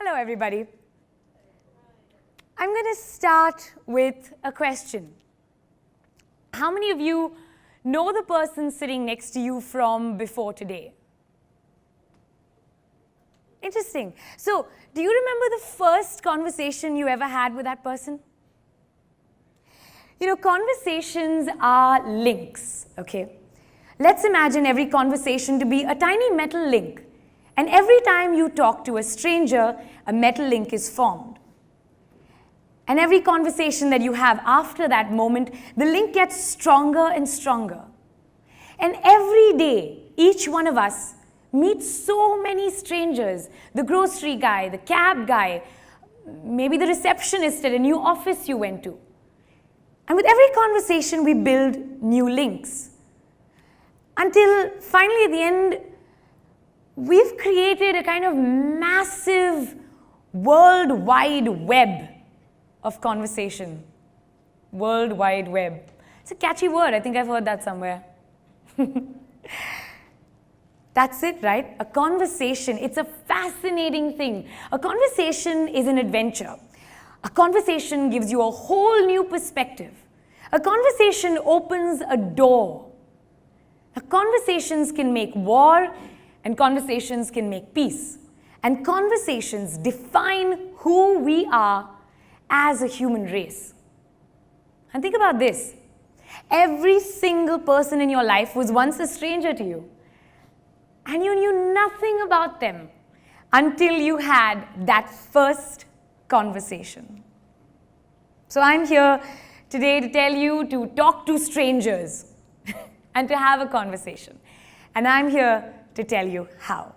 Hello, everybody. I'm going to start with a question. How many of you know the person sitting next to you from before today? Interesting. So, do you remember the first conversation you ever had with that person? You know, conversations are links, okay? Let's imagine every conversation to be a tiny metal link. And every time you talk to a stranger, a metal link is formed. And every conversation that you have after that moment, the link gets stronger and stronger. And every day, each one of us meets so many strangers. The grocery guy, the cab guy, maybe the receptionist at a new office you went to. And with every conversation, we build new links. Until finally at the end, we've created a kind of massive World Wide Web of conversation. World Wide Web. It's a catchy word. I think I've heard that somewhere. That's it, right? A conversation. It's a fascinating thing. A conversation is an adventure. A conversation gives you a whole new perspective. A conversation opens a door. Conversations can make war, and conversations can make peace. And conversations define who we are as a human race. And think about this. Every single person in your life was once a stranger to you. And you knew nothing about them until you had that first conversation. So I'm here today to tell you to talk to strangers and to have a conversation. And I'm here to tell you how.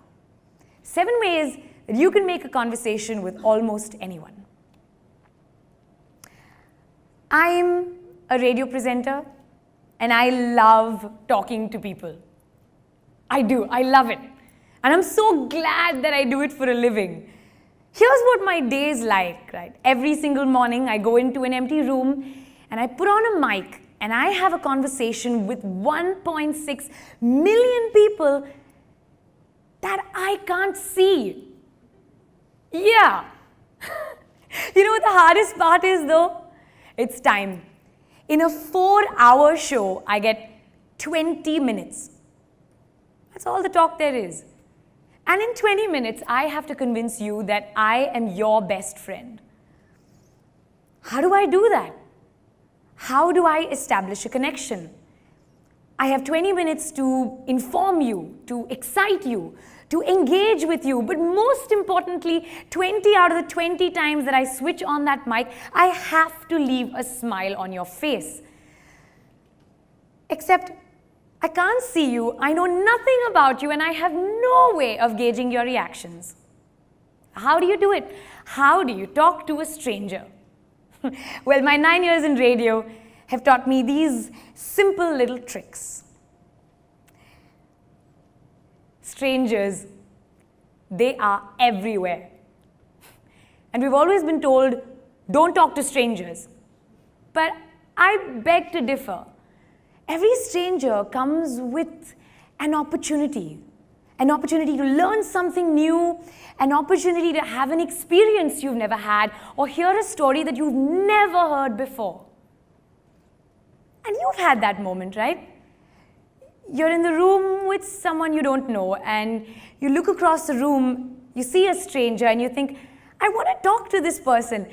7 ways that you can make a conversation with almost anyone. I'm a radio presenter, and I love talking to people. I do. I love it. And I'm so glad that I do it for a living. Here's what my day is like, right? Every single morning, I go into an empty room, and I put on a mic, and I have a conversation with 1.6 million people that I can't see. Yeah. You know what the hardest part is though? It's time. In a 4-hour show, I get 20 minutes. That's all the talk there is. And in 20 minutes, I have to convince you that I am your best friend. How do I do that? How do I establish a connection? I have 20 minutes to inform you, to excite you, to engage with you, but most importantly, 20 out of the 20 times that I switch on that mic, I have to leave a smile on your face. Except, I can't see you, I know nothing about you, and I have no way of gauging your reactions. How do you do it? How do you talk to a stranger? Well, my 9 years in radio have taught me these simple little tricks. Strangers, they are everywhere. And we've always been told, don't talk to strangers. But I beg to differ. Every stranger comes with an opportunity to learn something new, an opportunity to have an experience you've never had, or hear a story that you've never heard before. And you've had that moment, right? You're in the room with someone you don't know, and you look across the room, you see a stranger, and you think, I want to talk to this person.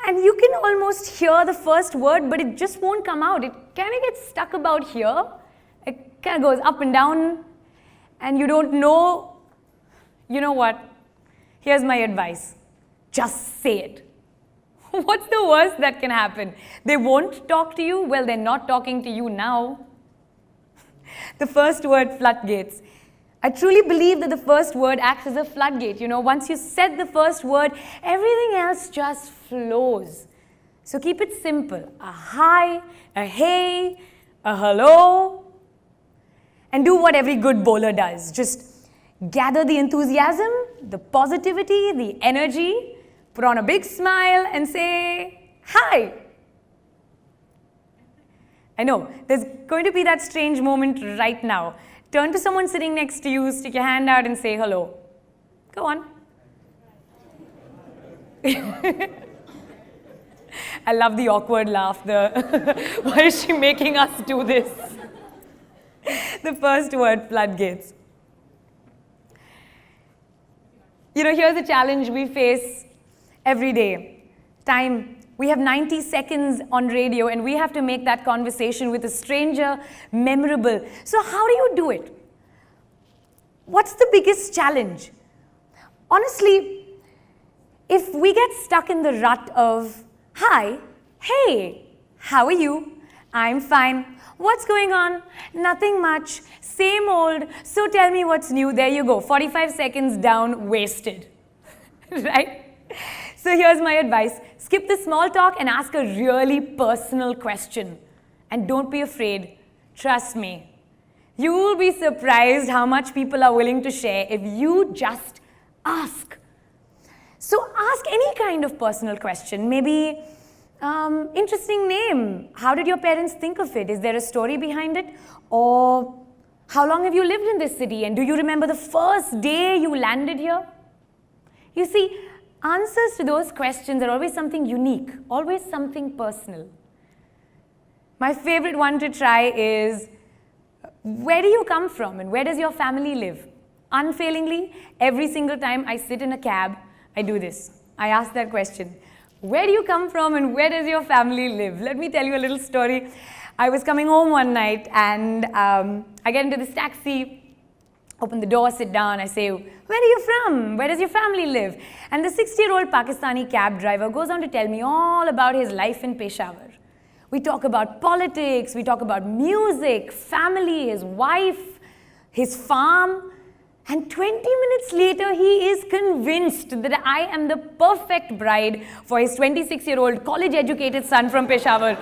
And you can almost hear the first word, but it just won't come out. It kind of gets stuck about here. It kind of goes up and down. And you don't know, you know what? Here's my advice. Just say it. What's the worst that can happen? They won't talk to you? Well, they're not talking to you now. The first word, floodgates. I truly believe that the first word acts as a floodgate. You know, once you said the first word, everything else just flows. So keep it simple. A hi, a hey, a hello. And do what every good bowler does. Just gather the enthusiasm, the positivity, the energy, put on a big smile and say, hi. I know, there's going to be that strange moment right now. Turn to someone sitting next to you, stick your hand out and say hello. Go on. I love the awkward laugh. Why is she making us do this? The first word, floodgates. Here's a challenge we face every day. Time. We have 90 seconds on radio and we have to make that conversation with a stranger memorable. So how do you do it? What's the biggest challenge? Honestly, if we get stuck in the rut of, hi, hey, how are you? I'm fine. What's going on? Nothing much. Same old. So tell me what's new. There you go. 45 seconds down, wasted. Right? So here's my advice. Skip the small talk and ask a really personal question. And don't be afraid. Trust me. You will be surprised how much people are willing to share if you just ask. So ask any kind of personal question. Maybe, interesting name. How did your parents think of it? Is there a story behind it? Or how long have you lived in this city? And do you remember the first day you landed here? You see, answers to those questions are always something unique, always something personal. My favorite one to try is, where do you come from and where does your family live? Unfailingly, every single time I sit in a cab, I do this. I ask that question. Where do you come from and where does your family live? Let me tell you a little story. I was coming home one night and I get into this taxi, open the door, sit down, I say, where are you from? Where does your family live? And the 60-year-old Pakistani cab driver goes on to tell me all about his life in Peshawar. We talk about politics, we talk about music, family, his wife, his farm. And 20 minutes later, he is convinced that I am the perfect bride for his 26-year-old college-educated son from Peshawar.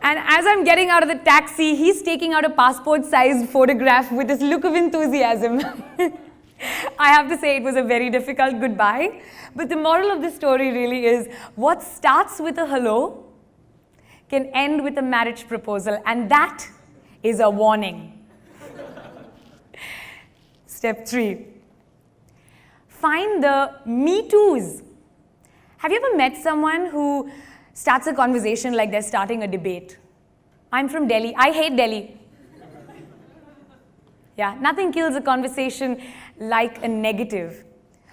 And as I'm getting out of the taxi, he's taking out a passport-sized photograph with this look of enthusiasm. I have to say it was a very difficult goodbye. But the moral of the story really is, what starts with a hello can end with a marriage proposal. And that is a warning. Step 3. Find the me toos. Have you ever met someone who starts a conversation like they're starting a debate? I'm from Delhi. I hate Delhi. Yeah, nothing kills a conversation like a negative.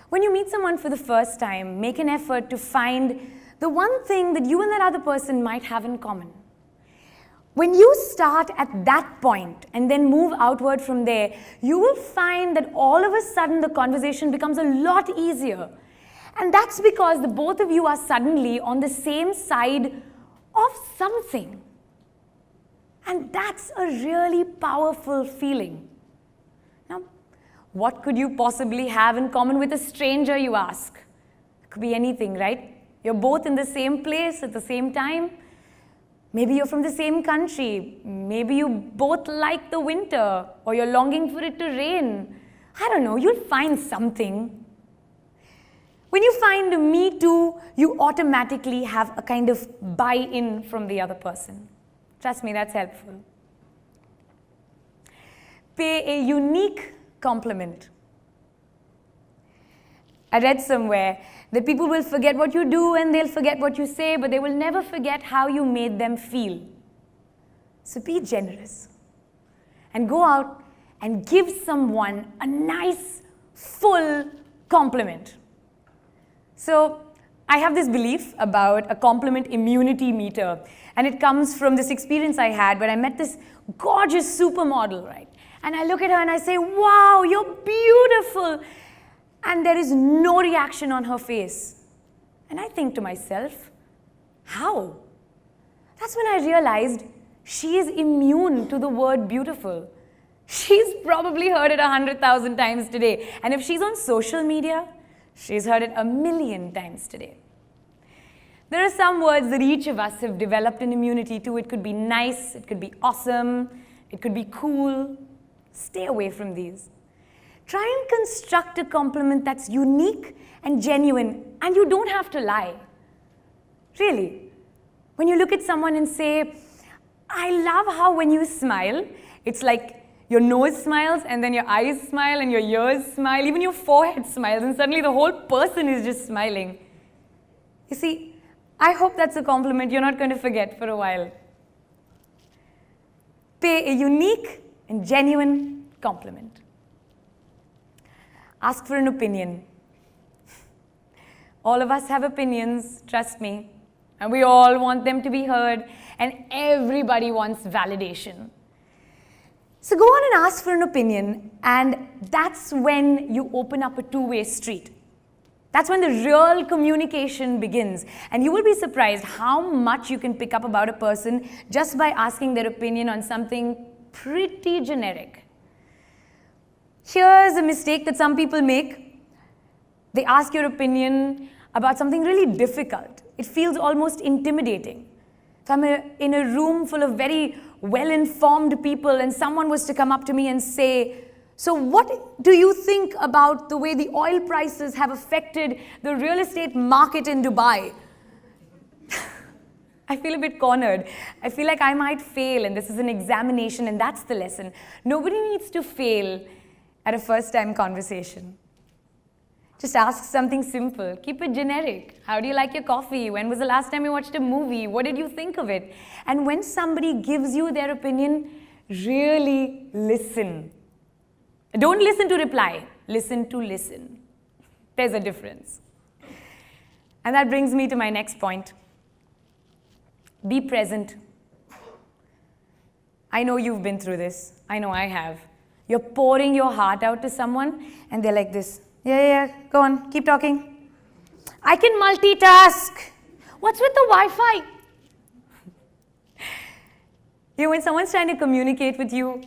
When you meet someone for the first time, make an effort to find the one thing that you and that other person might have in common. When you start at that point and then move outward from there, you will find that all of a sudden the conversation becomes a lot easier. And that's because the both of you are suddenly on the same side of something. And that's a really powerful feeling. Now, what could you possibly have in common with a stranger, you ask? It could be anything, right? You're both in the same place at the same time. Maybe you're from the same country. Maybe you both like the winter, or you're longing for it to rain. I don't know, you'll find something. When you find a me too, you automatically have a kind of buy-in from the other person. Trust me, that's helpful. Pay a unique compliment. I read somewhere that people will forget what you do and they'll forget what you say, but they will never forget how you made them feel. So be generous and go out and give someone a nice, full compliment. So I have this belief about a compliment immunity meter, and it comes from this experience I had where I met this gorgeous supermodel, right? And I look at her and I say, wow, you're beautiful. And there is no reaction on her face. And I think to myself, how? That's when I realized she is immune to the word beautiful. She's probably heard it 100,000 times today. And if she's on social media, she's heard it 1,000,000 times today. There are some words that each of us have developed an immunity to. It could be nice, it could be awesome, it could be cool. Stay away from these. Try and construct a compliment that's unique and genuine, and you don't have to lie. Really. When you look at someone and say, I love how when you smile, it's like your nose smiles, and then your eyes smile, and your ears smile, even your forehead smiles, and suddenly the whole person is just smiling. You see, I hope that's a compliment you're not going to forget for a while. Pay a unique and genuine compliment. Ask for an opinion. All of us have opinions, trust me, and we all want them to be heard, and everybody wants validation. So go on and ask for an opinion, and that's when you open up a two-way street. That's when the real communication begins, and you will be surprised how much you can pick up about a person just by asking their opinion on something pretty generic. Here's a mistake that some people make. They ask your opinion about something really difficult. It feels almost intimidating. If I'm in a room full of very well-informed people and someone was to come up to me and say, "So what do you think about the way the oil prices have affected the real estate market in Dubai?" I feel a bit cornered. I feel like I might fail, and this is an examination, and that's the lesson. Nobody needs to fail at a first-time conversation. Just ask something simple. Keep it generic. How do you like your coffee? When was the last time you watched a movie? What did you think of it? And when somebody gives you their opinion, really listen. Don't listen to reply. Listen to listen. There's a difference. And that brings me to my next point. Be present. I know you've been through this. I know I have. You're pouring your heart out to someone, and they're like this. Yeah, go on, keep talking. I can multitask. What's with the Wi-Fi? When someone's trying to communicate with you,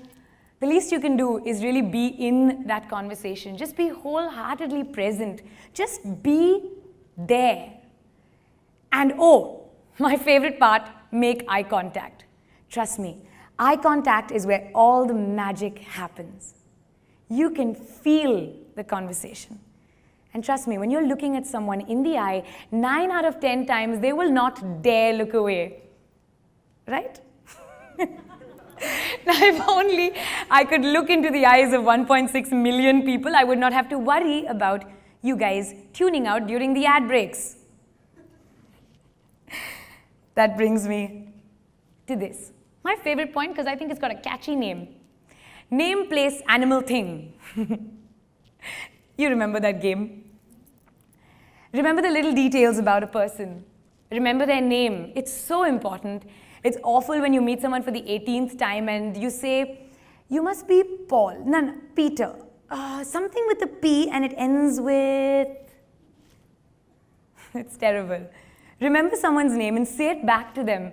the least you can do is really be in that conversation. Just be wholeheartedly present. Just be there. And oh, my favorite part, make eye contact. Trust me, eye contact is where all the magic happens. You can feel the conversation. And trust me, when you're looking at someone in the eye, 9 out of 10 times, they will not dare look away. Right? Now, if only I could look into the eyes of 1.6 million people, I would not have to worry about you guys tuning out during the ad breaks. That brings me to this. My favorite point, because I think it's got a catchy name. Name, place, animal, thing. You remember that game? Remember the little details about a person. Remember their name. It's so important. It's awful when you meet someone for the 18th time and you say, "You must be Paul." No, Peter. Something with a P and it ends with... It's terrible. Remember someone's name and say it back to them.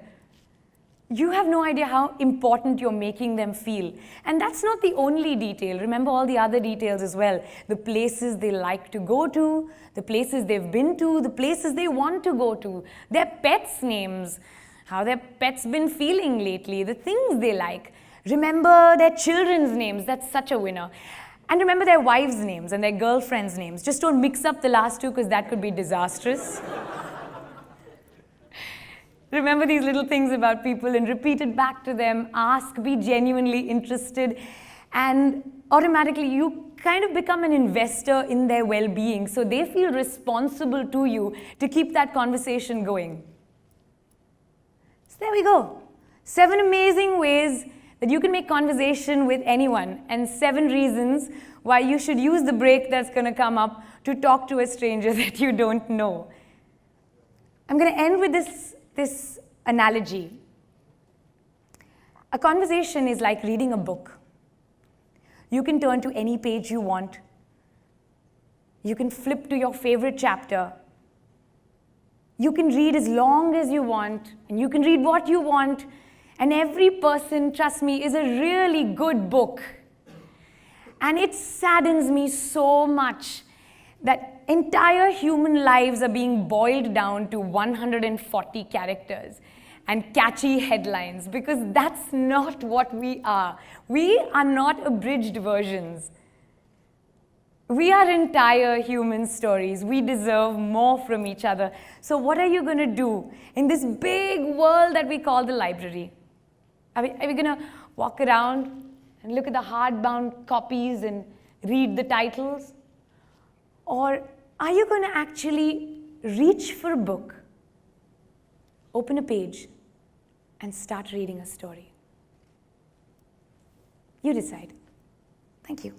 You have no idea how important you're making them feel. And that's not the only detail. Remember all the other details as well. The places they like to go to, the places they've been to, the places they want to go to, their pets' names, how their pet's been feeling lately, the things they like. Remember their children's names. That's such a winner. And remember their wives' names and their girlfriends' names. Just don't mix up the last two because that could be disastrous. Remember these little things about people and repeat it back to them. Ask, be genuinely interested, and automatically you kind of become an investor in their well-being. So they feel responsible to you to keep that conversation going. So there we go. 7 amazing ways that you can make conversation with anyone, and 7 reasons why you should use the break that's going to come up to talk to a stranger that you don't know. I'm going to end with this analogy. A conversation is like reading a book. You can turn to any page you want. You can flip to your favorite chapter. You can read as long as you want, and you can read what you want. And every person, trust me, is a really good book. And it saddens me so much that entire human lives are being boiled down to 140 characters and catchy headlines, because that's not what we are. We are not abridged versions. We are entire human stories. We deserve more from each other. So what are you going to do in this big world that we call the library? Are we going to walk around and look at the hardbound copies and read the titles? Or are you going to actually reach for a book open a page and start reading a story. You decide. Thank you.